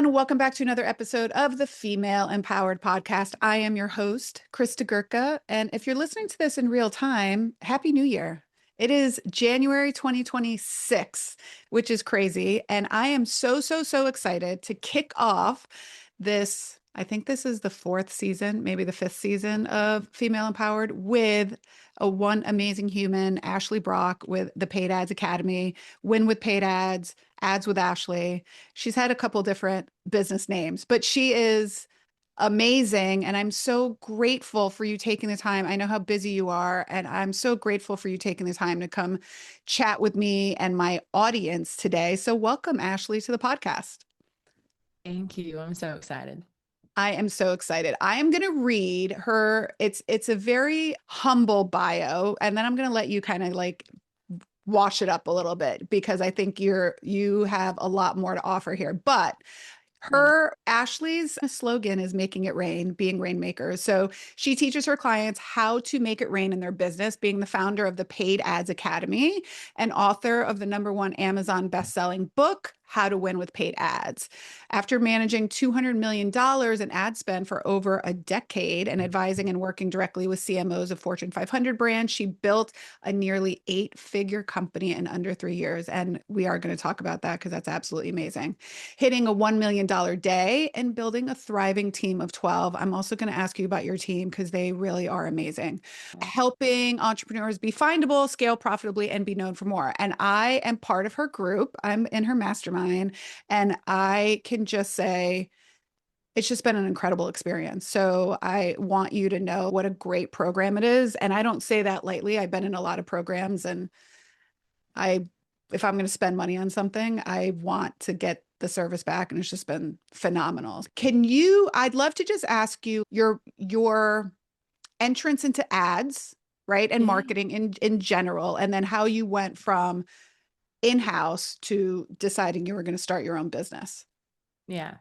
everyone. Welcome back to another episode of the Female Empowered Podcast. I am your host, Krista Gurka. And if you're listening to this in real time, Happy New Year. It is January 2026, which is crazy. And I am so excited to kick off this. I think this is the fourth season, maybe the fifth season of Female Empowered with one amazing human, Ashley Brock, with the Paid Ads Academy, Win with Paid Ads, Ads with Ashley. She's had a couple different business names, but she is amazing. And I'm so grateful for you taking the time. I know how busy you are, and I'm so grateful for you taking the time to come chat with me and my audience today. So welcome, Ashley, to the podcast. Thank you. I'm so excited. I am so excited. I am going to read her. It's a very humble bio, and then I'm going to let you kind of like wash it up a little bit because I think you have a lot more to offer here. But Ashley's slogan is making it rain, being rainmakers. So she teaches her clients how to make it rain in their business, being the founder of the Paid Ads Academy and author of the #1 Amazon best-selling book, How to Win with Paid Ads. After managing $200 million in ad spend for over a decade and advising and working directly with CMOs of Fortune 500 brands, she built a nearly 8-figure company in under 3 years. And we are going to talk about that because that's absolutely amazing. Hitting a $1 million day and building a thriving team of 12. I'm also going to ask you about your team because they really are amazing. Helping entrepreneurs be findable, scale profitably, and be known for more. And I am part of her group. I'm in her mastermind. And I can just say, it's just been an incredible experience. So I want you to know what a great program it is. And I don't say that lightly. I've been in a lot of programs, and if I'm going to spend money on something, I want to get the service back. And it's just been phenomenal. I'd love to just ask you your entrance into ads, right? And marketing in general, and then how you went from in-house to deciding you were going to start your own business. Yeah.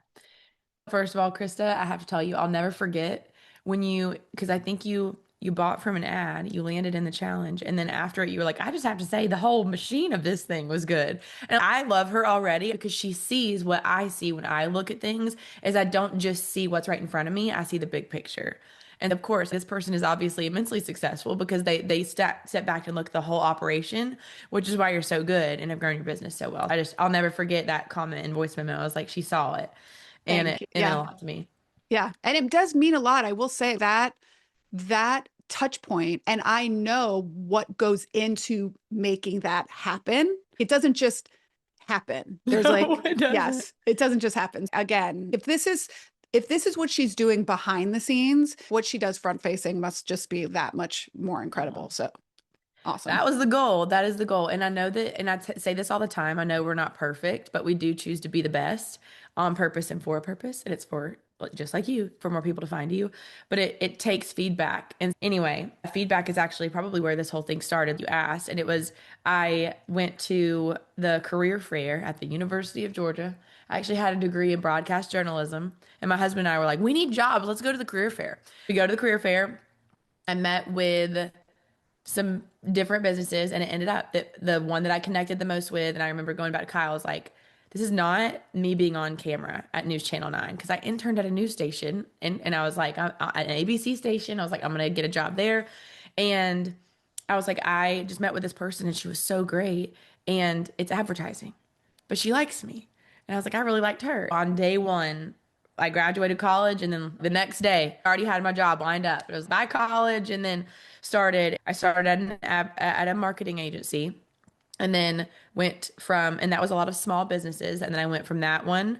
First of all, Krista, I have to tell you, I'll never forget because I think you bought from an ad, you landed in the challenge, and then after it, you were like, I just have to say the whole machine of this thing was good. And I love her already because she sees what I see when I look at things, is I don't just see what's right in front of me, I see the big picture. And of course, this person is obviously immensely successful because they step back and look at the whole operation, which is why you're so good and have grown your business so well. I'll never forget that comment and voice memo. I was like, she saw it, and Thank it you. meant Yeah. a lot to me. Yeah. And it does mean a lot. I will say that touch point, and I know what goes into making that happen. It doesn't just happen. There's like, No, it doesn't. yes, it doesn't just happen. Again, if this is what she's doing behind the scenes, what she does front facing must just be that much more incredible. So awesome. That was the goal. That is the goal. And I know that, and say this all the time. I know we're not perfect, but we do choose to be the best on purpose and for a purpose. And it's for, just like you, for more people to find you. But it takes feedback. And anyway, feedback is actually probably where this whole thing started. You asked, and it was, I went to the career fair at the University of Georgia. I actually had a degree in broadcast journalism. And my husband and I were like, we need jobs. Let's go to the career fair. We go to the career fair. I met with some different businesses, and it ended up that the one that I connected the most with, and I remember going back to Kyle, was like, this is not me being on camera at News Channel 9, because I interned at a news station, and I was like, I'm at an ABC station. I was like, I'm gonna get a job there. And I was like, I just met with this person and she was so great, and it's advertising, but she likes me. And I was like, I really liked her. On day one, I graduated college, and then the next day, I already had my job lined up. It was by college, and then I started at a marketing agency, and then and that was a lot of small businesses. And then I went from that one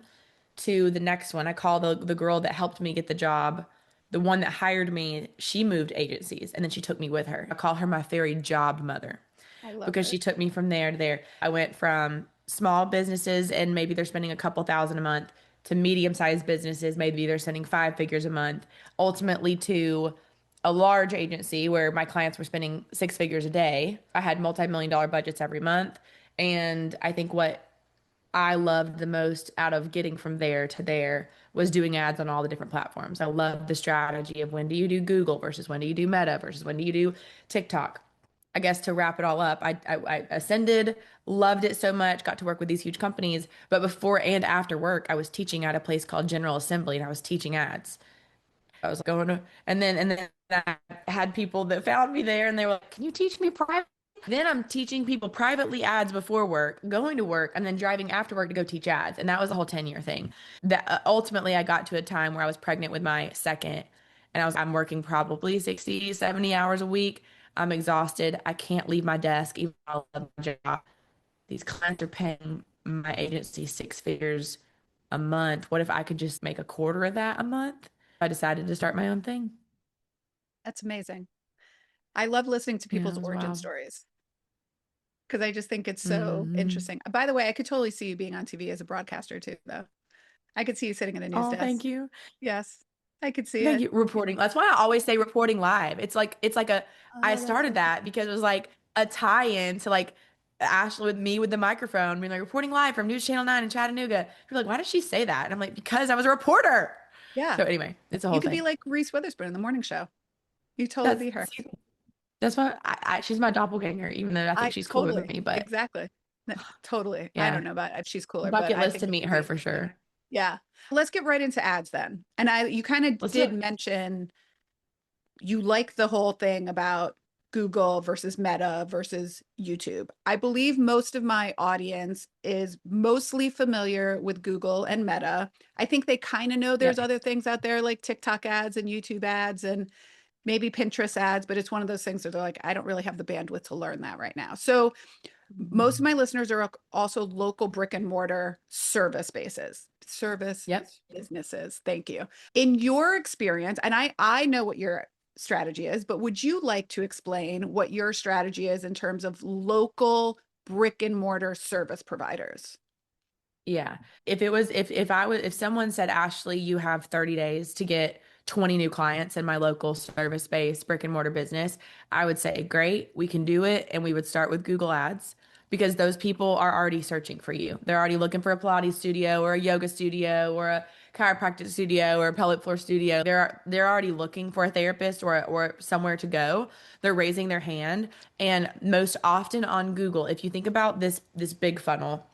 to the next one. I call the girl that helped me get the job, the one that hired me, she moved agencies, and then she took me with her. I call her my fairy job mother I love because it. she took me from there to there. I went from small businesses, and maybe they're spending a couple thousand a month, to medium-sized businesses, maybe they're spending 5 figures a month, ultimately to a large agency where my clients were spending 6 figures a day. I had multi-million dollar budgets every month. And I think what I loved the most out of getting from there to there was doing ads on all the different platforms. I love the strategy of when do you do Google versus when do you do Meta versus when do you do TikTok. I guess to wrap it all up, I ascended, loved it so much, got to work with these huge companies. But before and after work, I was teaching at a place called General Assembly and I was teaching ads. I was going to, and then I had people that found me there and they were like, "Can you teach me private?" Then I'm teaching people privately ads before work, going to work, and then driving after work to go teach ads. And that was a whole 10-year thing. That ultimately I got to a time where I was pregnant with my second, and I'm working probably 60, 70 hours a week. I'm exhausted. I can't leave my desk, even though I love my job. These clients are paying my agency six figures a month. What if I could just make a quarter of that a month? I decided to start my own thing. That's amazing. I love listening to Yeah, people's it was origin wild. stories because I just think it's so Hmm. interesting. By the way, I could totally see you being on TV as a broadcaster too, though. I could see you sitting at a news Oh, desk. thank you. Yes, I could see Thank it. you. Reporting. That's why I always say reporting live. It's like I Oh, that's started so that funny. because it was like a tie-in to like Ashley with me with the microphone, being like reporting live from News Channel 9 in Chattanooga. People are like, why did she say that? And I'm like, because I was a reporter. Yeah, So anyway, it's a you whole could be thing. like Reese Witherspoon in the morning show. You totally That's be her. see, that's why she's my doppelganger, even though I think I she's cooler than totally, me. But exactly, totally. I don't yeah, know about if she's cooler, but bucket I list think to it meet would her be for interesting. sure. Yeah. Let's get right into ads then. And you kind of Let's do did it. mention you like the whole thing about Google versus Meta versus YouTube. I believe most of my audience is mostly familiar with Google and Meta. I think they kind of know there's Yep. other things out there like TikTok ads and YouTube ads and maybe Pinterest ads, but it's one of those things that they're like, I don't really have the bandwidth to learn that right now. So most of my listeners are also local brick and mortar service Yep. businesses. Thank you. In your experience, and I know what your strategy is, but would you like to explain what your strategy is in terms of local brick and mortar service providers? Yeah. If someone said, Ashley, you have 30 days to get 20 new clients in my local service-based brick and mortar business, I would say, great, we can do it. And we would start with Google Ads because those people are already searching for you. They're already looking for a Pilates studio or a yoga studio or a chiropractic studio or a pelvic floor studio. They're already looking for a therapist or somewhere to go. They're raising their hand. And most often on Google, if you think about this big funnel,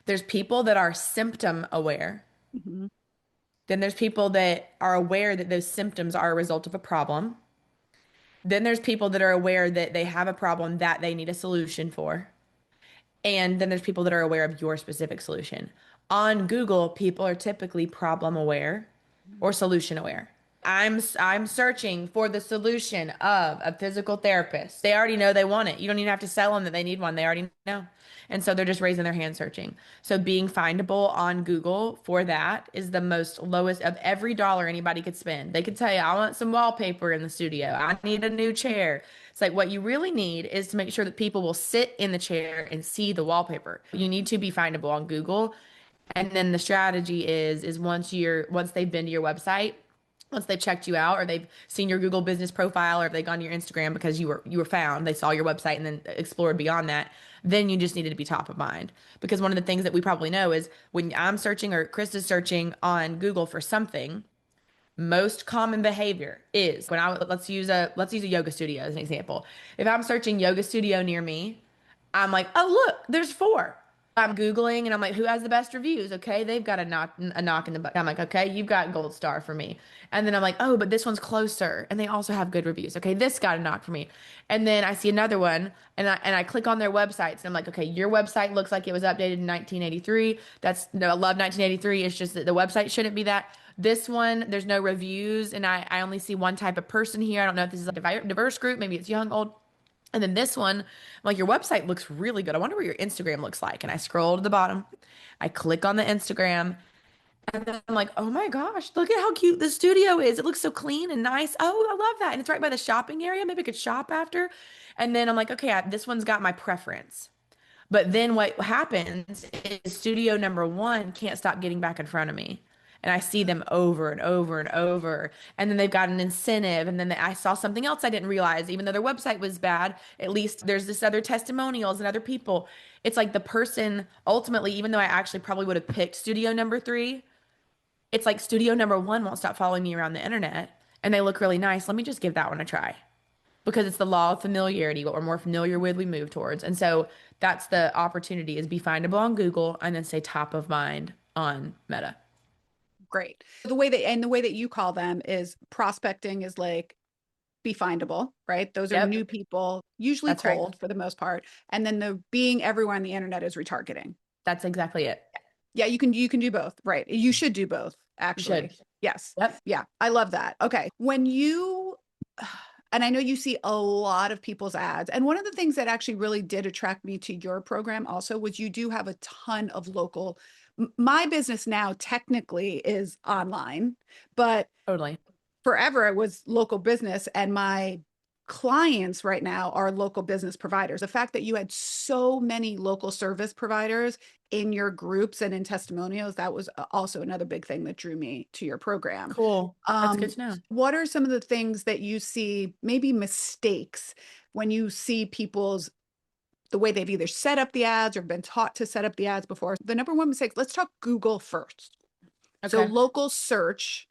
there's people that are symptom aware. Mhm. Then there's people that are aware that those symptoms are a result of a problem. Then there's people that are aware that they have a problem that they need a solution for. And then there's people that are aware of your specific solution. On Google, people are typically problem aware or solution aware. I'm searching for the solution of a physical therapist. They already know they want it. You don't even have to sell them that they need one. They already know. And so they're just raising their hand searching. So being findable on Google for that is the most lowest of every dollar anybody could spend. They could tell you, I want some wallpaper in the studio. I need a new chair. It's like what you really need is to make sure that people will sit in the chair and see the wallpaper. You need to be findable on Google. And then the strategy is once they've been to your website, once they've checked you out or they've seen your Google business profile or if they've gone to your Instagram because you were found, they saw your website and then explored beyond that, then you just needed to be top of mind. Because one of the things that we probably know is when I'm searching or Chris is searching on Google for something, most common behavior is when I let's use a yoga studio as an example. If I'm searching yoga studio near me, I'm like, oh look, there's four. I'm Googling and I'm like, who has the best reviews? Okay, they've got a knock in the butt. I'm like, okay, you've got gold star for me. And then I'm like, oh, but this one's closer and they also have good reviews. Okay, this got a knock for me. And then I see another one and I click on their websites and I'm like, okay, your website looks like it was updated in 1983. That's no, I love 1983. It's just that the website shouldn't be that. This one, there's no reviews and I only see one type of person here. I don't know if this is a diverse group, maybe it's young, old. And then this one, I'm like, your website looks really good. I wonder what your Instagram looks like. And I scroll to the bottom. I click on the Instagram. And then I'm like, oh my gosh, look at how cute the studio is. It looks so clean and nice. Oh, I love that. And it's right by the shopping area. Maybe I could shop after. And then I'm like, okay, this one's got my preference. But then what happens is studio number one can't stop getting back in front of me. And I see them over and over and over. And then they've got an incentive. And then I saw something else I didn't realize, even though their website was bad, at least there's this other testimonials and other people. It's like the person ultimately, even though I actually probably would have picked studio number three, it's like studio number one won't stop following me around the internet and they look really nice. Let me just give that one a try. because it's the law of familiarity. What we're more familiar with, we move towards. And so that's the opportunity is be findable on Google and then stay top of mind on Meta. Great. The way that you call them is prospecting is like be findable, right? Those are Yep, new people, usually that's right. cold for the most part. And then the being everywhere on the internet is retargeting. That's exactly it. Yeah, you can do both, right? You should do both, You should. actually. Yes. Yep. Yeah, I love that. Okay. When you and I know you see a lot of people's ads. And one of the things that actually really did attract me to your program also was you do have a ton of local. My business now technically is online, but Totally. forever it was local business, and my clients right now are local business providers. The fact that you had so many local service providers in your groups and in testimonials, that was also another big thing that drew me to your program. Cool. That's good to know. What are some of the things that you see, maybe mistakes, when you see people's the way they've either set up the ads or been taught to set up the ads before? The number one mistake, let's talk Google first. So Okay. local search,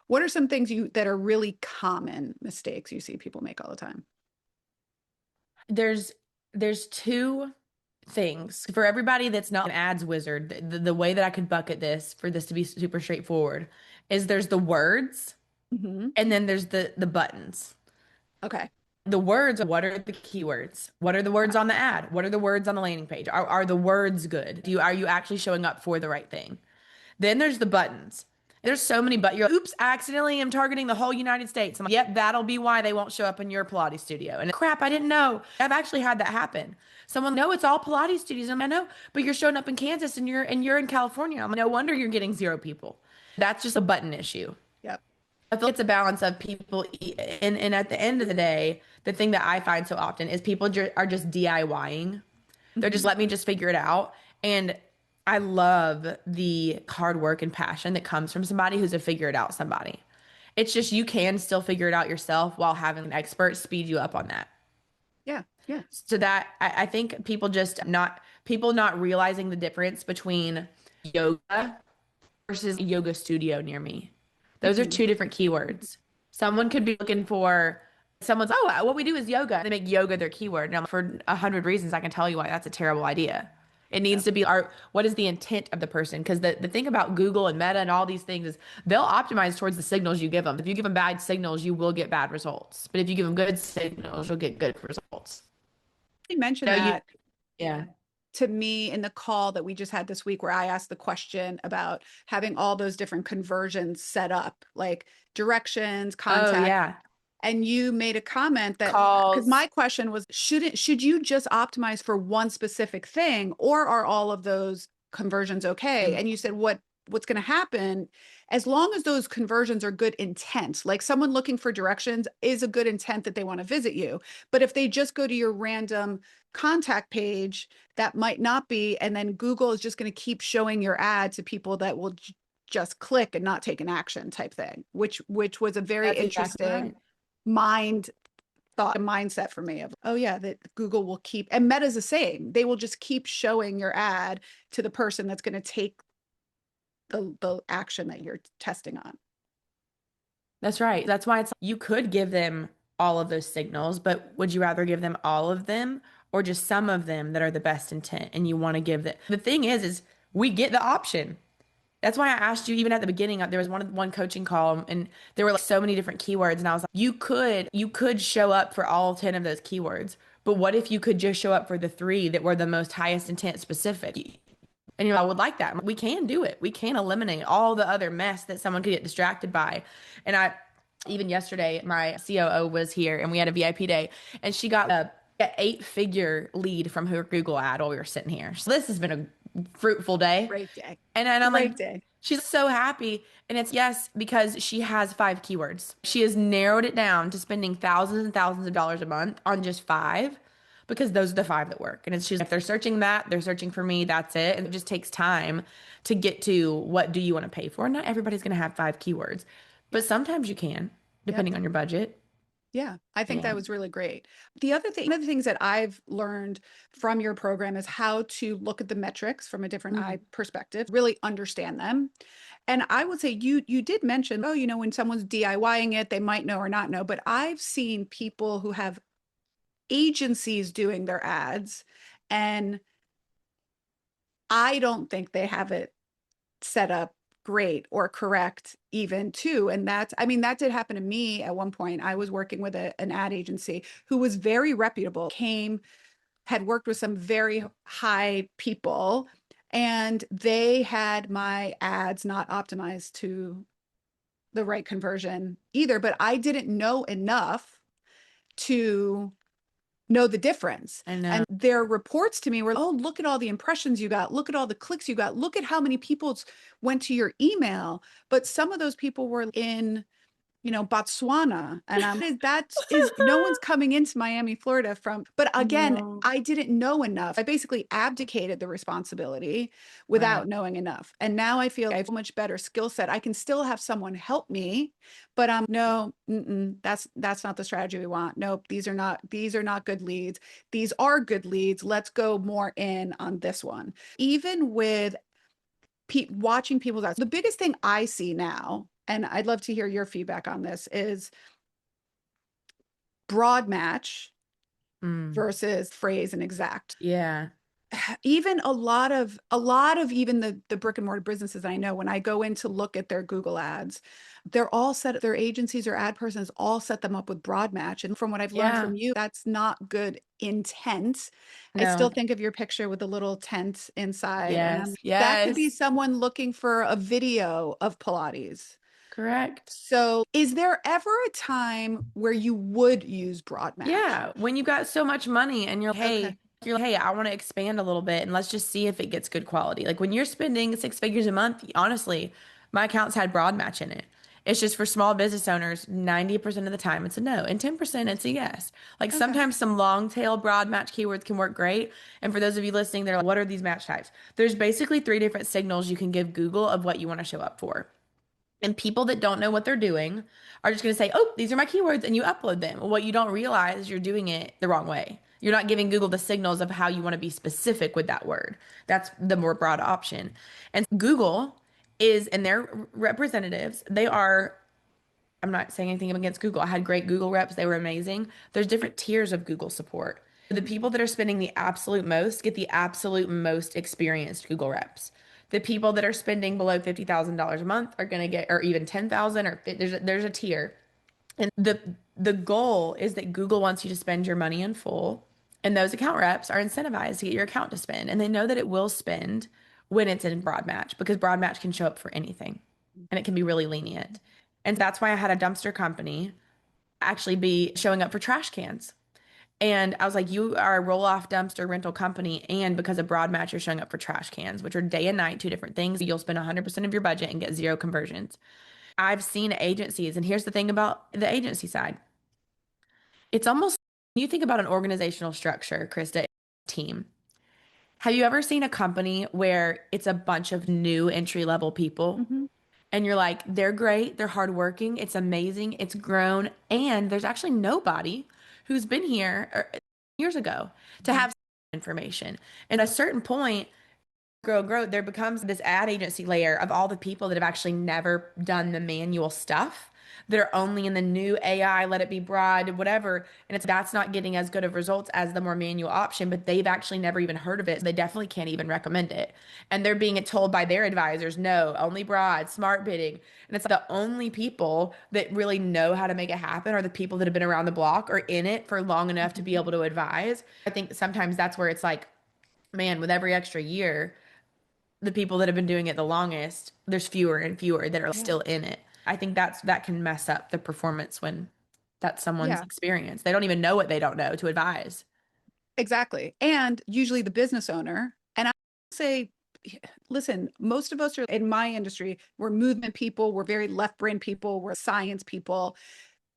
what are some things you that are really common mistakes you see people make all the time? There's there's two things for everybody that's not an ads wizard. The way that I could bucket this for this to be super straightforward is there's the words Hmm. and then there's the buttons. Okay. The words, what are the keywords? What are the words on the ad? What are the words on the landing page? Are the words good? Are you actually showing up for the right thing? Then there's the buttons. There's so many, but you're, oops, accidentally am targeting the whole United States. I'm like, yep, that'll be why they won't show up in your Pilates studio. And crap, I didn't know. I've actually had that happen. Someone, no, it's all Pilates studios. I know, but you're showing up in Kansas and you're in California. I'm like, no wonder you're getting zero people. That's just a button issue. Yep. I feel like it's a balance of people, and at the end of the day, the thing that I find so often is people are just DIYing. They're just Hmm. let me just figure it out. And I love the hard work and passion that comes from somebody who's a figure it out somebody. It's just you can still figure it out yourself while having an expert speed you up on that. Yeah. Yeah. So that I think people not realizing the difference between yoga versus a yoga studio near me. Those are Hmm. two different keywords. Someone could be looking for someone's, oh, what we do is yoga. They make yoga their keyword. And for 100 reasons, I can tell you why that's a terrible idea. It needs Yep. to be what is the intent of the person? Because the thing about Google and Meta and all these things is they'll optimize towards the signals you give them. If you give them bad signals, you will get bad results. But if you give them good signals, you'll get good results. You mentioned No, you, that yeah. to me in the call that we just had this week, where I asked the question about having all those different conversions set up, like directions, Oh, contact. yeah. And you made a comment that, because Calls. my question was, should you just optimize for one specific thing, or are all of those conversions okay? And you said what's going to happen, as long as those conversions are good intent, like someone looking for directions is a good intent that they want to visit you. But if they just go to your random contact page, that might not be. And then Google is just going to keep showing your ad to people that will just click and not take an action type thing, which was a very That's exactly interesting right. mind thought, a mindset for me of, oh yeah, that Google will keep, and Meta's the same. They will just keep showing your ad to the person that's going to take the action that you're testing on. That's right. That's why it's you could give them all of those signals, but would you rather give them all of them or just some of them that are the best intent and you want to give that? The thing is we get the option. That's why I asked you even at the beginning, there was one coaching call and there were like so many different keywords and I was like, you could show up for all 10 of those keywords, but what if you could just show up for the three that were the most highest intent specific? And I would like that. We can do it. We can eliminate all the other mess that someone could get distracted by. And even yesterday, my COO was here and we had a VIP day and she got a 8-figure lead from her Google ad while we were sitting here. So this has been a fruitful day. Great day. And I'm like, Great day. she's so happy. And it's yes, because she has 5 keywords. She has narrowed it down to spending thousands and thousands of dollars a month on just 5 because those are the 5 that work. And it's just if they're searching that, they're searching for me, that's it. And it just takes time to get to what do you want to pay for. Not everybody's going to have 5 keywords, but sometimes you can, Yep. depending on your budget. Yeah, I think Yeah. that was really great. The other thing, one of the things that I've learned from your program is how to look at the metrics from a different eye Mhm. perspective, really understand them. And I would say you did mention, oh, when someone's DIYing it, they might know or not know, but I've seen people who have agencies doing their ads, and I don't think they have it set up great or correct even too. And I mean, that did happen to me at one point. I was working with an ad agency who was very reputable, had worked with some very high people, and they had my ads not optimized to the right conversion either, but I didn't know enough to know the difference. I know. And their reports to me were, oh, look at all the impressions you got. Look at all the clicks you got. Look at how many people went to your email. But some of those people were in Botswana. And that is no one's coming into Miami, Florida but again, No. I didn't know enough. I basically abdicated the responsibility Right. without knowing enough. And now I feel I have a much better skill set. I can still have someone help me, but no, that's not the strategy we want. Nope, these are not good leads. These are good leads. Let's go more in on this one. Even with watching people's eyes. The biggest thing I see now, and I'd love to hear your feedback on this, is broad match Mm. versus phrase and exact. Yeah. Even a lot of even the brick and mortar businesses I know, when I go in to look at their Google ads, their agencies or ad persons all set them up with broad match. And from what I've learned Yeah. from you, that's not good intent. I still No. think of your picture with the little tent inside, and Yes. that could be Yes. someone looking for a video of Pilates. Correct. So, is there ever a time where you would use broad match? Yeah, when you've got so much money and Okay. you're like, hey, I want to expand a little bit and let's just see if it gets good quality. Like when you're spending 6 figures a month, honestly, my accounts had broad match in it. It's just for small business owners, 90% of the time it's a no, and 10% it's a yes. Like Okay. sometimes some long tail broad match keywords can work great. And for those of you listening, they're like, what are these match types? There's basically three different signals you can give Google of what you want to show up for. And people that don't know what they're doing are just going to say, oh, these are my keywords, and you upload them. What you don't realize is you're doing it the wrong way. You're not giving Google the signals of how you want to be specific with that word. That's the more broad option. And Google and their representatives, I'm not saying anything against Google. I had great Google reps, they were amazing. There's different tiers of Google support. The people that are spending the absolute most get the absolute most experienced Google reps. The people that are spending below $50,000 a month are going to get, or even 10,000, or there's a tier. And the goal is that Google wants you to spend your money in full, and those account reps are incentivized to get your account to spend, and they know that it will spend when it's in broad match because broad match can show up for anything, and it can be really lenient. And that's why I had a dumpster company actually be showing up for trash cans. And I was like, you are a roll-off dumpster rental company, and because of broad match, you're showing up for trash cans, which are day and night, two different things. You'll spend 100% of your budget and get zero conversions. I've seen agencies, and here's the thing about the agency side. It's almost, you think about an organizational structure, Krista, team. Have you ever seen a company where it's a bunch of new entry-level people? Mhm. And you're like, they're great, they're hardworking, it's amazing, it's grown, and there's actually nobody who's been here years ago to Mhm. have information. And at a certain point, grow, there becomes this ad agency layer of all the people that have actually never done the manual stuff that are only in the new AI, let it be broad, whatever. And that's not getting as good of results as the more manual option, but they've actually never even heard of it. So they definitely can't even recommend it. And they're being told by their advisors, no, only broad, smart bidding. And it's the only people that really know how to make it happen are the people that have been around the block or in it for long enough to be able to advise. I think sometimes that's where it's like, man, with every extra year, the people that have been doing it the longest, there's fewer and fewer that are Yeah. still in it. I think that can mess up the performance when that's someone's Yeah, experience. They don't even know what they don't know to advise. exactly. And usually the business owner, and I say, listen, most of us are in my industry, we're movement people, we're very left brain people, we're science people.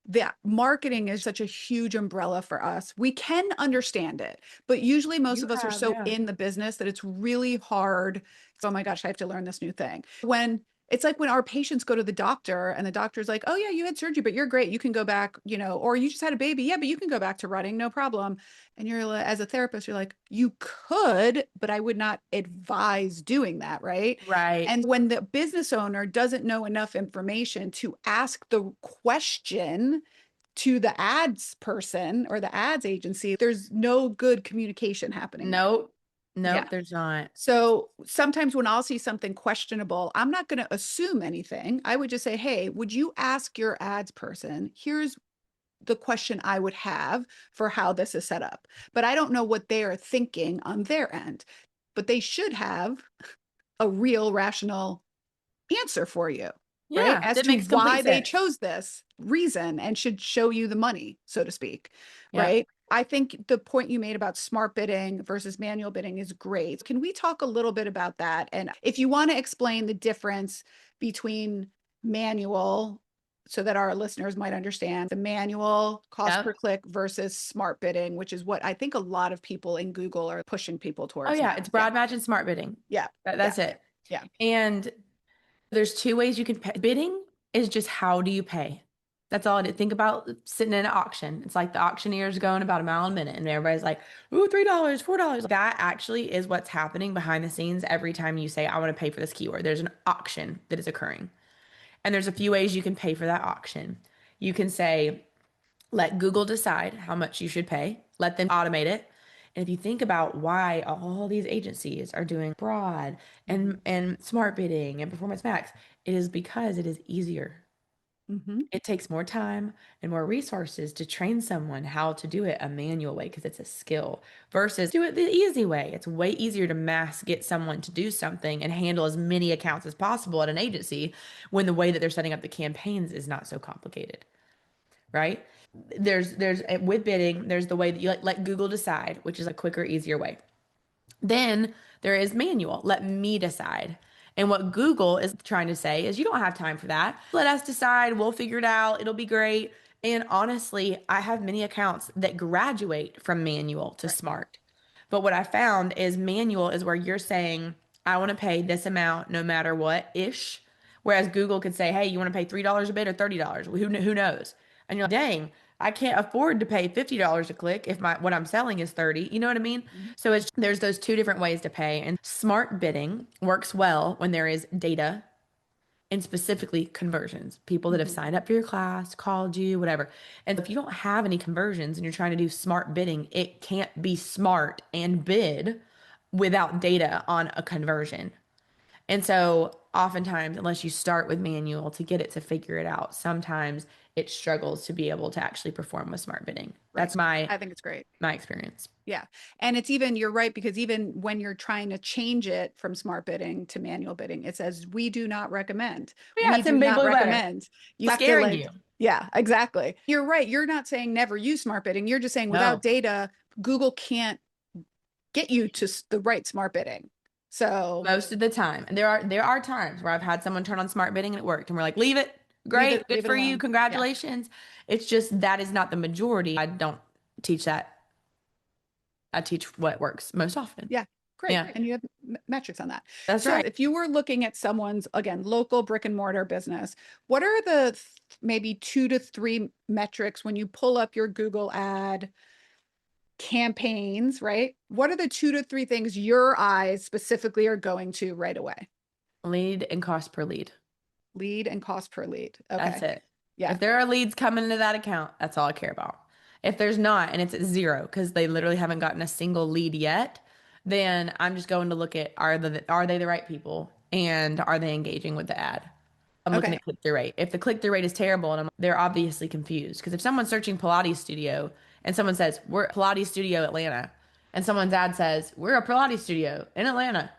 The marketing is such a huge umbrella for us. We can understand it, but usually most You of us are have, so yeah. in the business that it's really hard. Oh my gosh, I have to learn this new thing. When It's like when our patients go to the doctor and the doctor's like, oh, yeah, you had surgery, but you're great. You can go back, or you just had a baby. Yeah, but you can go back to running, no problem. And you're like, as a therapist, you're like, you could, but I would not advise doing that. Right. Right. And when the business owner doesn't know enough information to ask the question to the ads person or the ads agency, there's no good communication happening there. Nope. Yeah. Nope, there's not. So sometimes when I'll see something questionable, I'm not going to assume anything. I would just say, hey, would you ask your ads person? Here's the question I would have for how this is set up. But I don't know what they are thinking on their end. But they should have a real rational answer for you, right? Yeah, As that to makes why complete they sense. chose this reason and should show you the money, so to speak, Yep. right? I think the point you made about smart bidding versus manual bidding is great. Can we talk a little bit about that? And if you want to explain the difference between manual, so that our listeners might understand the manual cost per Yep. click versus smart bidding, which is what I think a lot of people in Google are pushing people Oh towards yeah, now. it's Yeah. broad match and smart bidding. Yeah. Yeah. That's it. Yeah. And there's two ways you can pay. Bidding is just how do you pay? That's all it is. Think about sitting in an auction. It's like the auctioneer's going about a mile a minute, and everybody's like, "Ooh, $3, $4." That actually is what's happening behind the scenes every time you say, "I want to pay for this keyword." There's an auction that is occurring, and there's a few ways you can pay for that auction. You can say, let Google decide how much you should pay. Let them automate it. And if you think about why all these agencies are doing broad Mhm. and smart bidding and performance max, it is because it is easier. Mhm. It takes more time and more resources to train someone how to do it a manual way because it's a skill versus do it the easy way. It's way easier to mass get someone to do something and handle as many accounts as possible at an agency when the way that they're setting up the campaigns is not so complicated, right? There's with bidding, there's the way that you let Google decide, which is a quicker, easier way. Then there is manual. Let me decide. And what Google is trying to say is you don't have time for that. Let us decide. We'll figure it out. It'll be great. And honestly, I have many accounts that graduate from manual to Right. smart. But what I found is manual is where you're saying, I want to pay this amount no matter what ish. Whereas Google could say, hey, you want to pay $3 a bid or $30? Who knows? And you're like, dang, I can't afford to pay $50 a click if my what I'm selling is 30. You know what I mean? Mhm. So there's those two different ways to pay. And smart bidding works well when there is data and specifically conversions. People that have Mhm. signed up for your class, called you, whatever. And if you don't have any conversions and you're trying to do smart bidding, it can't be smart and bid without data on a conversion. And so oftentimes, unless you start with manual to get it to figure it out, sometimes it struggles to be able to actually perform with smart bidding. Right. That's my I think it's great. my experience. Yeah. And it's even, you're right, because even when you're trying to change it from smart bidding to manual bidding, it says, we do not recommend. But yeah, We it's do in big not blue letters. recommend. You It's have to scaring like, you. yeah, exactly. You're right. You're not saying never use smart bidding. You're just saying without No, data, Google can't get you to the right smart bidding. So most of the time. And there are times where I've had someone turn on smart bidding and it worked, and we're like, leave it. Great, good leave it for you. alone. Yeah. Congratulations. It's just that is not the majority. I don't teach that. I teach what works most often. Yeah, great. Yeah, And you have metrics on that. that's So right. if you were looking at someone's, again, local brick and mortar business, what are the maybe 2 to 3 metrics when you pull up your Google ad campaigns, right? What are the 2 to 3 things your eyes specifically are going to right away? Lead and cost per lead. Lead and cost per lead. That's Okay. it. Yeah. If there are leads coming into that account, that's all I care about. If there's not, and it's at zero because they literally haven't gotten a single lead yet, then I'm just going to look at are they the right people and are they engaging with the ad? I'm looking Okay. at click-through rate. If the click-through rate is terrible and they're obviously confused because if someone's searching Pilates studio and someone says we're Pilates studio Atlanta and someone's ad says we're a Pilates studio in Atlanta,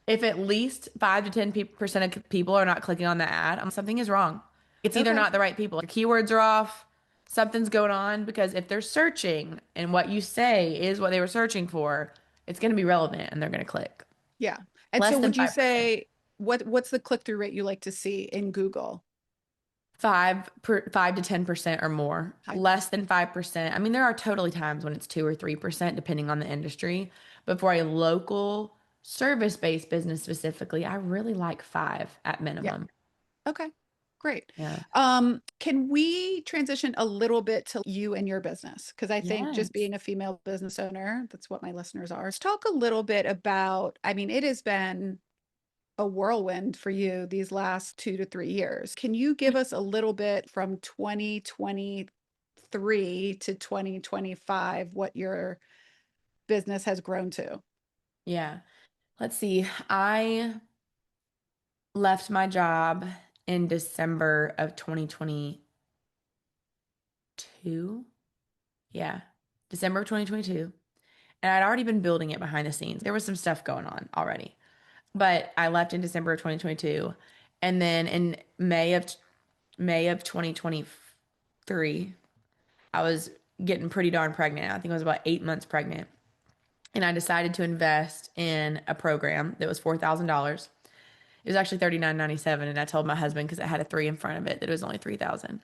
if at least 5 to 10% of people are not clicking on the ad, something is wrong. It's either Okay. not the right people. The keywords are off. Something's going on because if they're searching and what you say is what they were searching for, it's going to be relevant and they're going to click. Yeah. And so Less than would you 5%. say what's the click-through rate you like to see in Google? 5 to 10% or more. High. Less than 5%. I mean, there are totally times when it's 2 or 3%, depending on the industry. But for a local service-based business specifically, I really like 5 at Yeah. minimum. Okay, great. Yeah. Can we transition a little bit to you and your business? Because I think just Yes. being a female business owner, that's what my listeners are. Let's talk a little bit about, I mean, it has been a whirlwind for you these last 2 to 3 years. Can you give us a little bit from 2023 to 2025, what your business has grown to? Yeah. Let's see. I left my job in December of 2022. Yeah. December of 2022. And I'd already been building it behind the scenes. There was some stuff going on already. But I left in December of 2022. And then in May of 2023, I was getting pretty darn pregnant. I think I was about 8 months pregnant. And I decided to invest in a program that was $4,000. It was actually $39.97, and I told my husband because it had a three in front of it that it was only 3,000.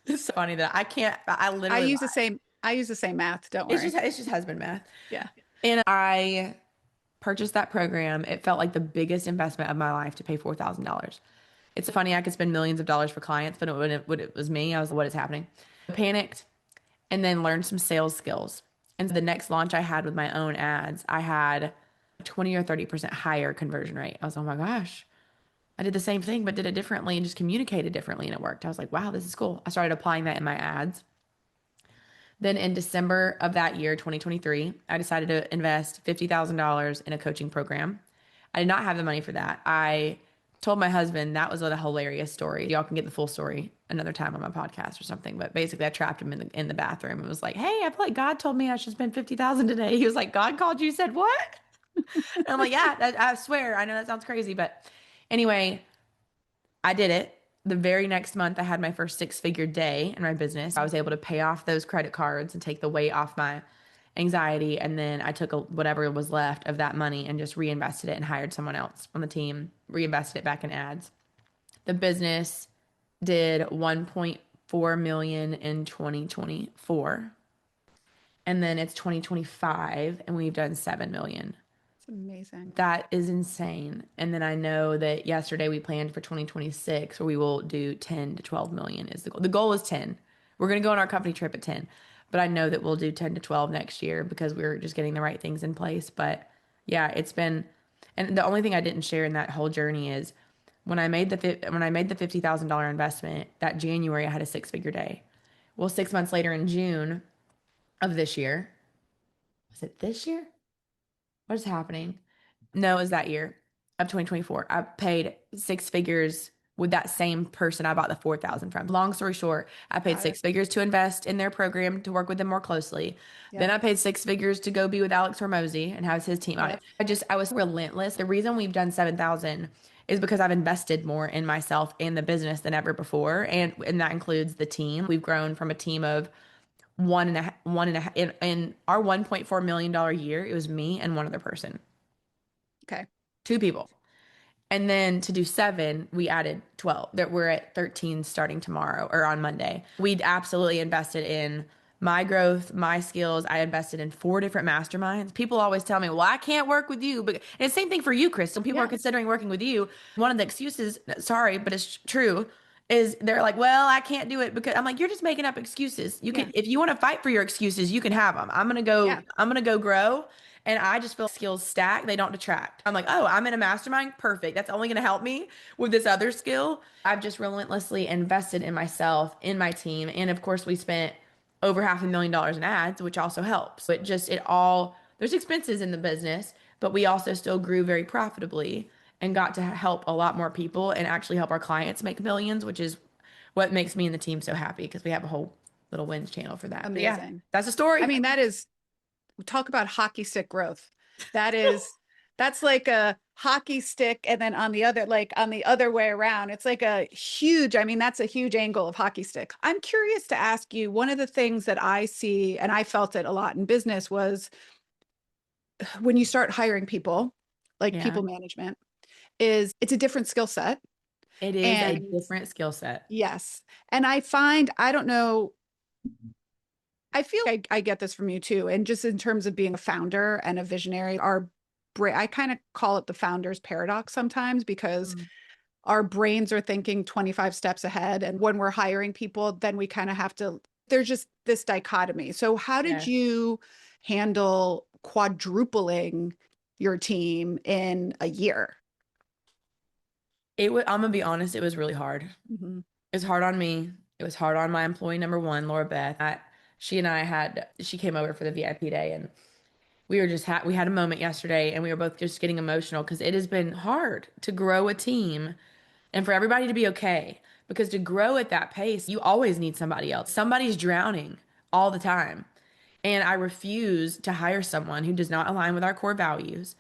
It's so funny that I can't. I I literally use the lied. same, I use the same math, don't It's just worry. it's just husband math. Yeah. And I purchased that program. It felt like the biggest investment of my life to pay $4,000. It's funny I could spend millions of dollars for clients, but when it was me, I was like, what is happening? I panicked and then learned some sales skills. And the next launch I had with my own ads, I had 20 or 30% higher conversion rate. I was, oh my gosh. I did the same thing, but did it differently and just communicated differently, and it worked. I was like, wow, this is cool. I started applying that in my ads. Then in December of that year, 2023, I decided to invest $50,000 in a coaching program. I did not have the money for that. I told my husband that was a hilarious story. Y'all can get the full story another time on my podcast or something. But basically, I trapped him in the bathroom and was like, "Hey, I feel like God told me I should spend 50,000 today." He was like, "God called you?" Said what? And I'm like, "Yeah, I swear. I know that sounds crazy, but anyway." I did it. The very next month, I had my first six-figure day in my business. I was able to pay off those credit cards and take the weight off my anxiety. And then I took whatever was left of that money and just reinvested it and hired someone else on the team, reinvested it back in ads. The business did 1.4 million in 2024. And then it's 2025 and we've done 7 million. It's amazing. That is insane. And then I know that yesterday we planned for 2026 where we will do 10 to 12 million is the goal. The goal is 10. We're going to go on our company trip at 10. But I know that we'll do 10 to 12 next year because we're just getting the right things in place. But yeah, it's been, and the only thing I didn't share in that whole journey is when I made the $50,000 investment, that January I had a six-figure day. Well, 6 months later in June of this year, was it this year? What is happening? No, it was that year of 2024. I paid six figures with that same person I bought the 4,000 from. Long story short, I paid Got it. six figures to invest in their program to work with them more closely. Then Yep. I paid six figures to go be with Alex Hormozy and have his team on Yep. it. I was relentless. The reason we've done 7,000 is because I've invested more in myself and the business than ever before. And that includes the team. We've grown from a team of one and a half in our $1.4 million year. It was me and one other person, Okay. two people. And then to do seven, we added 12. That we're at 13 starting tomorrow or on Monday. We'd absolutely invested in my growth, my skills. I invested in four different masterminds. People always tell me, well, I can't work with you. But and it's the same thing for you, Chris. When people are Yeah. considering working with you, one of the excuses, sorry, but it's true, is they're like, well, I can't do it because I'm like, you're just making up excuses. You Yeah. can, if you want to fight for your excuses, you can have them. Yeah. I'm gonna go grow. And I just feel skills stack, they don't detract. I'm like, oh, I'm in a mastermind. Perfect. That's only going to help me with this other skill. I've just relentlessly invested in myself, in my team. And of course, we spent over $500,000 in ads, which also helps. But just it all, there's expenses in the business, but we also still grew very profitably and got to help a lot more people and actually help our clients make millions, which is what makes me and the team so happy because we have a whole little wins channel for that. But yeah, Amazing. that's a I story. mean, that is, talk about hockey stick growth. That is, that's like a hockey stick. And then on the other, like on the other way around, it's like a huge, I mean, that's a huge angle of hockey stick. I'm curious to ask you, one of the things that I see, and I felt it a lot in business, was when you start hiring people, like Yeah. people management, is it's a different skill set. It is a And different skill set. yes, and I find, I don't know, I feel like I get this from you too. And just in terms of being a founder and a visionary, I kind of call it the founder's paradox sometimes because Mm. our brains are thinking 25 steps ahead. And when we're hiring people, then we kind of have to, there's just this dichotomy. So, how did Yeah. you handle quadrupling your team in a year? I'm gonna be honest, it was really hard. Mhm. It was hard on me. It was hard on my employee number one, Laura Beth. She came over for the VIP day, and we had a moment yesterday, and we were both just getting emotional because it has been hard to grow a team and for everybody to be okay. Because to grow at that pace, you always need somebody else. Somebody's drowning all the time. And I refuse to hire someone who does not align with our core values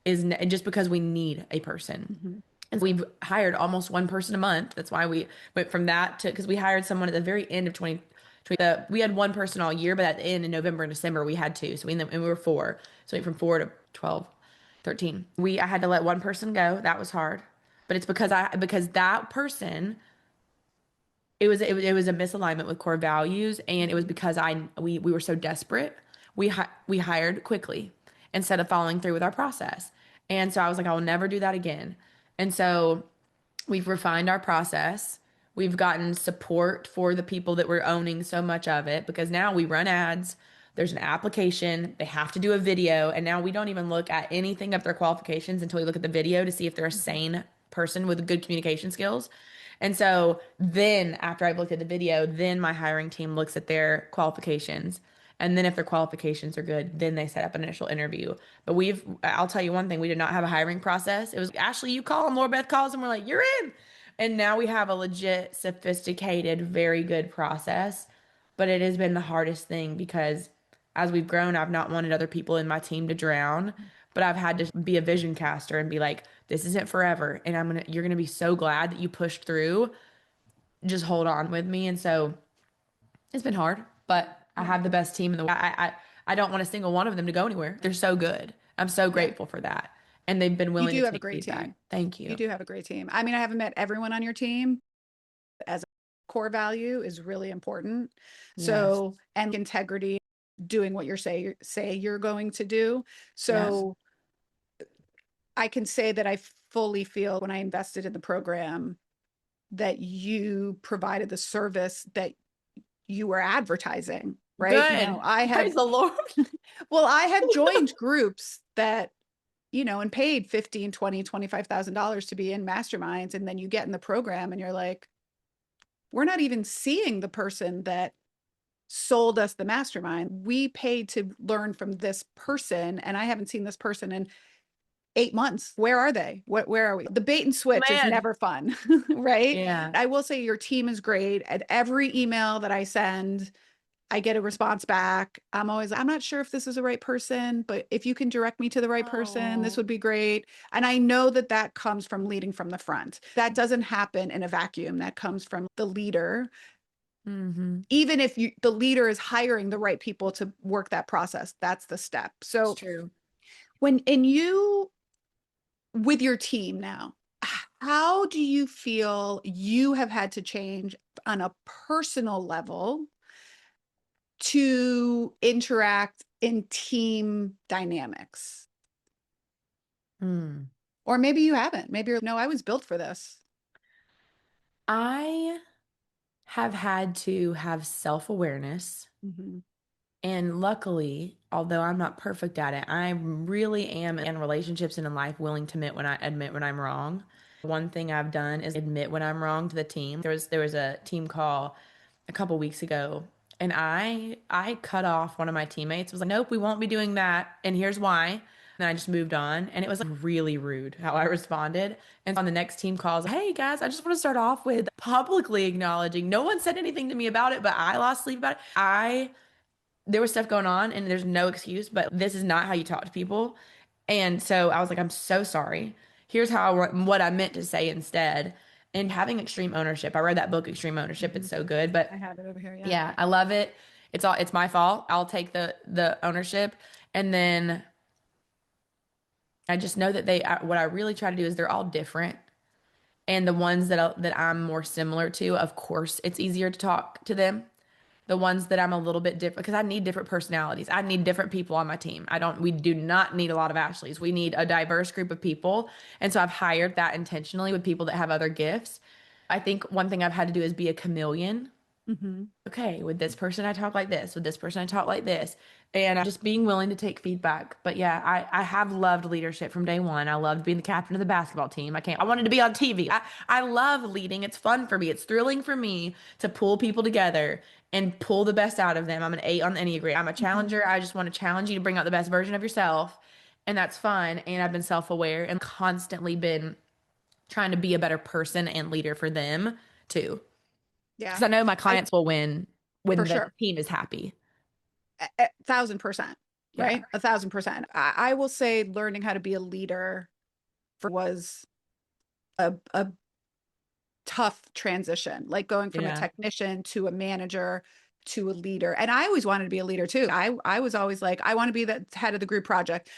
just because we need a person. Mhm. And we've hired almost one person a month. That's why we went from that to, because we hired someone at the very end of 2020. We had one person all year, but at the end in November and December, we had two. And we were four. So we went from four to 12, 13. I had to let one person go. That was hard. But it's because that person, it was a misalignment with core values, and it was Mhm. because we were so desperate. We hired quickly instead of following through with our process. And so I was like, I will never do that again. And so we've refined our process. We've gotten support for the people that were owning so much of it because now we run ads. There's an application. They have to do a video. And now we don't even look at anything of their qualifications until we look at the video to see if they're a Mhm. sane person with good communication skills. And so then after I've looked at the video, then my hiring team looks at their qualifications. And then if their qualifications are good, then they set up an initial interview. But I'll tell you one thing, we did not have a hiring process. It was Ashley, you call them, Laura Beth calls them, we're like, you're in. And now we have a legit, sophisticated, very good process. But it has been the hardest thing because as we've grown, I've not wanted other people in my team to drown, but I've had to be a vision caster and be like, this isn't forever. And you're gonna be so glad that you pushed through. Just hold on with me. And so it's been hard, but I Yeah. have the best team in the world. I don't want a single one of them to go anywhere. They're so good. I'm so Yeah. grateful for that. And they've been You willing to do have a take great feedback. team. Thank You you. do have a great team. I mean, I haven't met everyone on your team. As a core value is really important. Yes. So, and integrity, doing what say you're going to do. Yes. So, I can say that I fully feel when I invested in the program that you provided the service that you were advertising, right? Good. I Praise have, the Lord. well, I have joined groups that, and paid 15, 20, $25,000 to be in masterminds. And then you get in the program and you're like, we're not even seeing the person that sold us the mastermind. We paid to learn from this person, and I haven't seen this person in 8 months. Where are they? Where are we? The bait and Oh, switch is man. never fun, right? Yeah. I will say your team is great. At every email that I send, I get a response back. I'm not sure if this is the right person, but if you can direct me to the right person, this Oh. would be great. And I know that that comes from leading from the front. That doesn't happen in a vacuum. That comes from the leader. Mm-hmm. Even if the leader is hiring the right people to work that process, that's the step. It's So true. and you with your team now, how do you feel you have had to change on a personal level to interact in team dynamics? Mm. Or maybe you haven't. Maybe no, I was built for this. I have had to have self-awareness. Mhm. And luckily, although I'm not perfect at it, I really am in relationships and in life willing to admit when I'm wrong. One thing I've done is admit when I'm wrong to the team. There was a team call a couple weeks ago, and I cut off one of my teammates. I was like, "Nope, we won't be doing that, and here's why." And then I just moved on, and it was like really rude how I responded. And on the next team calls, "Hey guys, I just want to start off with publicly acknowledging no one said anything to me about it, but I lost sleep about it. There was stuff going on and there's no excuse, but this is not how you talk to people." And so I was like, I'm so sorry. Here's what I meant to say instead. And having extreme ownership. I read that book, Extreme Ownership. It's Mhm. so good. I But have it over here. Yeah. yeah, I love it. It's my fault. I'll take the ownership. And then I just know that what I really try to do is they're all different. And the ones that I'm more similar to, of course, it's easier to talk to them. the ones that I'm a little bit different because I need different personalities. I need different people on my team. We do not need a lot of Ashleys. We need a diverse group of people. And so I've hired that intentionally with people that have other gifts. I think one thing I've had to do is be a chameleon. Mm-hmm. Okay, with this person I talk like this, with this person I talk like this, and just being willing to take feedback. But yeah, I have loved leadership from day one. I loved being the captain of the basketball team. I wanted to be on TV. I love leading. It's fun for me. It's thrilling for me to pull people together and pull the best out of them. I'm an 8 on the Enneagram. I'm a Mm-hmm. challenger. I just want to challenge you to bring out the best version of yourself. And that's fun. And I've been self-aware and constantly been trying to be a better person and leader for them too. Yeah. Because I know my I clients will win for when the sure. team is happy. 1,000%, Yeah. right? 1,000%. I will say learning how to be a leader was a tough transition, like going from a Yeah. technician to a manager to a leader. And I always wanted to be a leader too. I was always like, I want to be the head of the group project.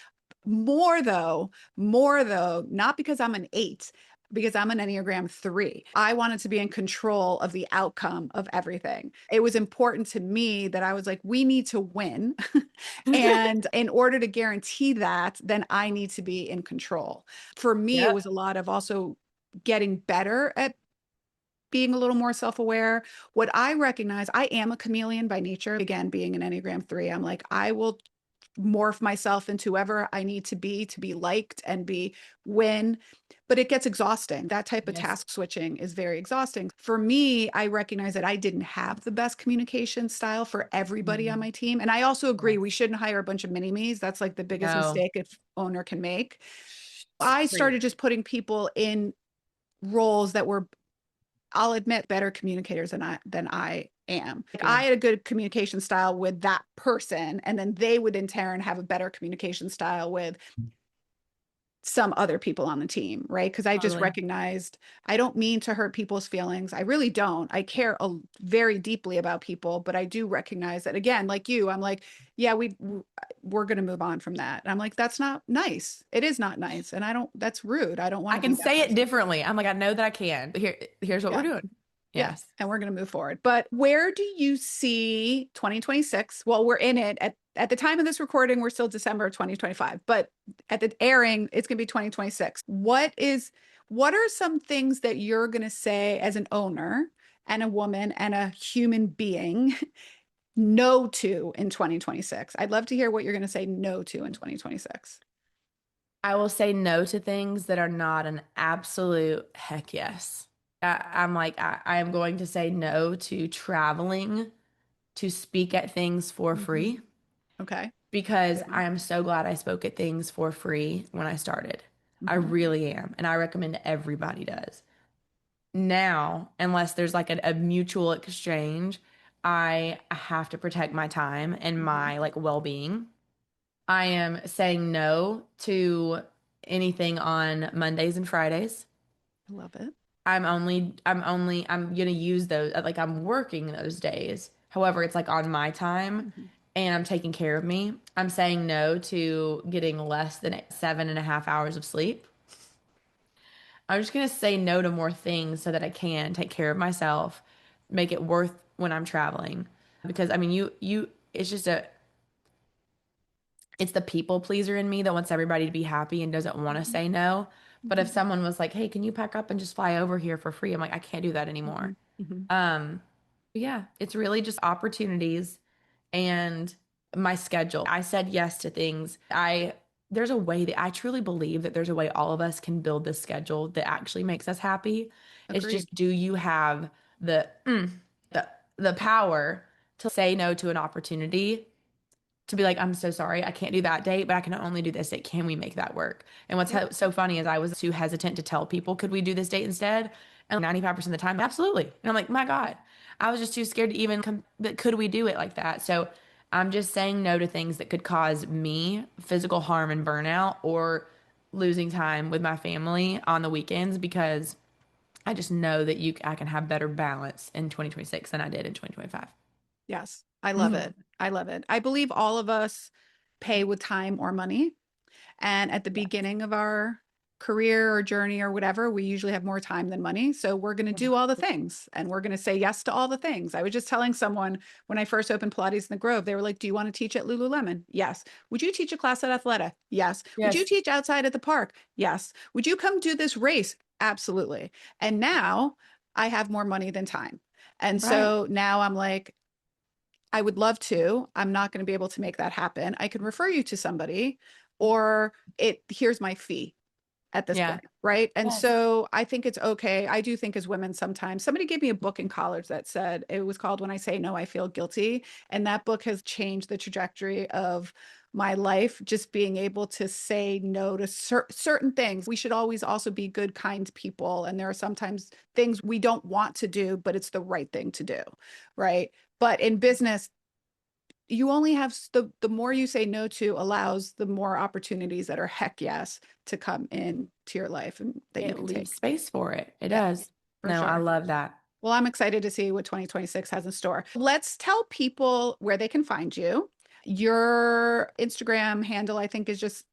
More though, not because I'm an 8, because I'm an Enneagram 3. I wanted to be in control of the outcome of everything. It was important to me that I was like, we need to win. And in order to guarantee that, then I need to be in control. For me, it Yep. was a lot of also getting better at being a little more self-aware. What I recognize, I am a chameleon by nature. Again, being an Enneagram 3, I'm like, I will morph myself into whoever I need to be liked and be win. But it gets exhausting. That type of Yes. task switching is very exhausting. For me, I recognize that I didn't have the best communication style for everybody on Mhm. my team. And I also agree we Yes. shouldn't hire a bunch of mini-me's. That's like the biggest No. mistake an owner can make. Shh, I preach. started just putting people in roles that were, I'll admit, better communicators than I am. Like Yeah. I had a good communication style with that person, and then they would in turn have a better communication style with some other people on the team, right? Because I just Totally. recognized I don't mean to hurt people's feelings. I really don't. I care very deeply about people, but I do recognize that again, like you, I'm like, yeah, we're going to move on from that. And I'm like, that's not nice. It is not nice, and I don't. That's rude. I don't want I to be can that say it person. differently. I'm like, I know that I can. But here's what we're Yeah. doing. Yeah, Yes. and we're going to move forward. But where do you see 2026? Well, we're in it at the time of this recording, we're still December of 2025, but at the airing, it's going to be 2026. What are some things that you're going to say as an owner and a woman and a human being no to in 2026? I'd love to hear what you're going to say no to in 2026. I will say no to things that are not an absolute heck yes. I'm like, I am going to say no to traveling to speak at things for Hmm. free Okay. because Good. I am so glad I spoke at things for free when I started. I Hmm. really am. And I recommend everybody does. Now, unless there's like a mutual exchange, I have to protect my time and Hmm. my like well-being. I am saying no to anything on Mondays and Fridays. I love it. I'm gonna use those, like I'm working those days. However, it's like on my time Hmm. and I'm taking care of me. I'm saying no to getting less than 7.5 hours of sleep. I'm just gonna say no to more things so that I can take care of myself, make it worth when I'm traveling. Because I mean, it's just it's the people pleaser in me that wants everybody to be happy and doesn't want to say no. But if Hmm. someone was like, "Hey, can you pack up and just fly over here for free?" I'm like, I can't do that anymore. Hmm. Hmm. Um, yeah, it's really just opportunities and my schedule. I said yes to things. There's a way that I truly believe that there's a way all of us can build this schedule that actually makes us happy. It's Agreed. just, do you have the the power to say no to an opportunity, to be like, I'm so sorry, I can't do that date, but I can only do this date. Can we make that work? And what's Yep. so funny is I was too hesitant to tell people, could we do this date instead? And 95% of the time, absolutely. And I'm like, my God, I was just too scared to even that could we do it like that? So I'm just saying no to things that could cause me physical harm and burnout or losing time with my family on the weekends because I just know that I can have better balance in 2026 than I did in 2025. Yes, I love Mhm. it. I love it. I believe all of us pay with time or money. And at the beginning of our career or journey or whatever, we usually have more time than money. So we're going to do all the things and we're going to say yes to all the things. I was just telling someone when I first opened Pilates in the Grove, they were like, do you want to teach at Lululemon? Yes. Would you teach a class at Athleta? Yes. Would you Yes. teach outside at the park? Yes. Would you come do this race? Absolutely. And now I have more money than time. And Right. so now I'm like, I would love to. I'm not going to be able to make that happen. I can refer you to somebody or here's my fee at this Yeah. point, right? And Yes. so I think it's okay. I do think as women sometimes, somebody gave me a book in college that said it was called When I Say No, I Feel Guilty. And that book has changed the trajectory of my life, just being able to say no to certain things. We should always also be good, kind people. And there are sometimes things we don't want to do, but it's the right thing to do, right? But in business, you only have the more you say no to allows the more opportunities that are heck yes to come in to your life and that you It can leaves take. space for it. It Yeah, does. for No, I sure. love that. Well, I'm excited to see what 2026 has in store. Let's tell people where they can find you. Your Instagram handle, I think, is just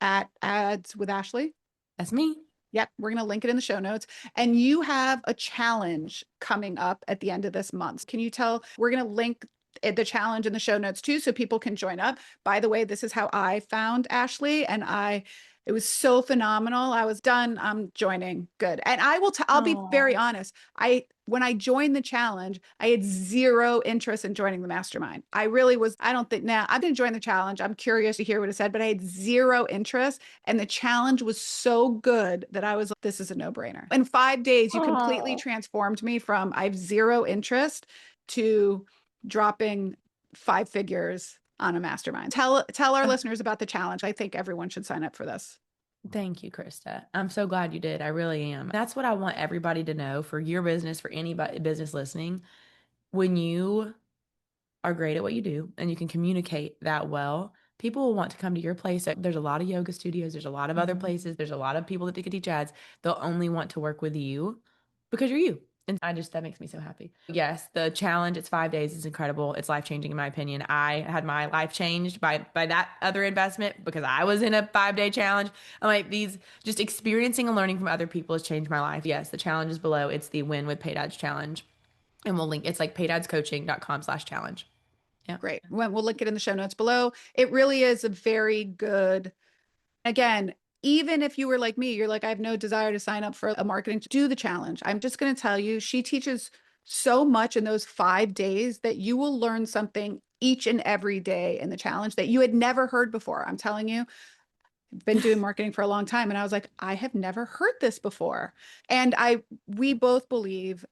at ads with Ashley. That's me. Yep, we're going to link it in the show notes. And you have a challenge coming up at the end of this month. Can you tell? We're going to link the challenge in the show notes too, so people can join up. By the way, this is how I found Ashley, and it was so phenomenal. I was done. I'm joining. Good. And I'll be very Oh. honest. When I joined the challenge, I had zero interest in joining the mastermind. I really was, I don't think now I'm going to join the challenge. I'm curious to hear what it said, but I had zero interest. And the challenge was so good that I was like, this is a no-brainer. In 5 days, you completely Oh. transformed me from I have zero interest to dropping 5 figures on a mastermind. Tell our listeners about the challenge. I think everyone should sign up for this. Thank you, Krista. I'm so glad you did. I really am. That's what I want everybody to know for your business, for anybody business listening. When you are great at what you do and you can communicate that well, people will want to come to your place. There's a lot of yoga studios, there's a lot of other Mhm. places, there's a lot of people that could teach ads. They'll only want to work with you because you're you. And that makes me so happy. Yes, the challenge, it's 5 days, it's incredible. It's life-changing in my opinion. I had my life changed by that other investment because I was in a 5 day challenge. I'm like, these just experiencing and learning from other people has changed my life. Yes, the challenge is below. It's the Win with Paid Ads challenge. And we'll link it's like paydadscoaching.com/challenge. Yeah. Great. We'll link it in the show notes below. It really is a very good, again, even if you were like me, you're like, I have no desire to sign up for a marketing to do the challenge. I'm just going to tell you, she teaches so much in those 5 days that you will learn something each and every day in the challenge that you had never heard before. I'm telling you, I've been doing marketing for a long time. And I was like, I have never heard this before. And we both believe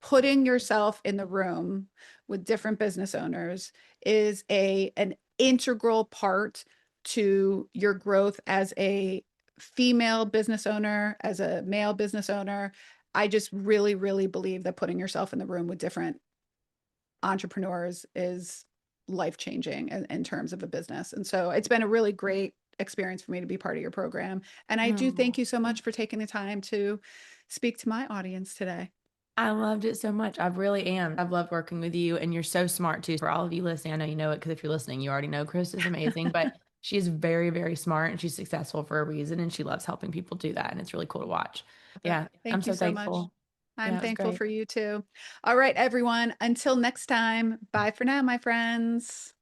putting yourself in the room with different business owners is an integral part to your growth as a female business owner, as a male business owner. I just really, really believe that putting yourself in the room with different entrepreneurs is life changing in terms of a business. And so it's been a really great experience for me to be part of your program. And I do thank Oh, you so much for taking the time to speak to my audience today. I loved it so much. I really am. I've loved working with you, and you're so smart too. For all of you listening, I know you know it because if you're listening, you already know Chris is amazing, but she is very, very smart and she's successful for a reason, and she loves helping people do that. And it's really cool to watch. Yeah, I'm Thank you so so much. thankful. I'm Yeah, it was thankful great. for you too. All right, everyone. Until next time, bye for now, my friends.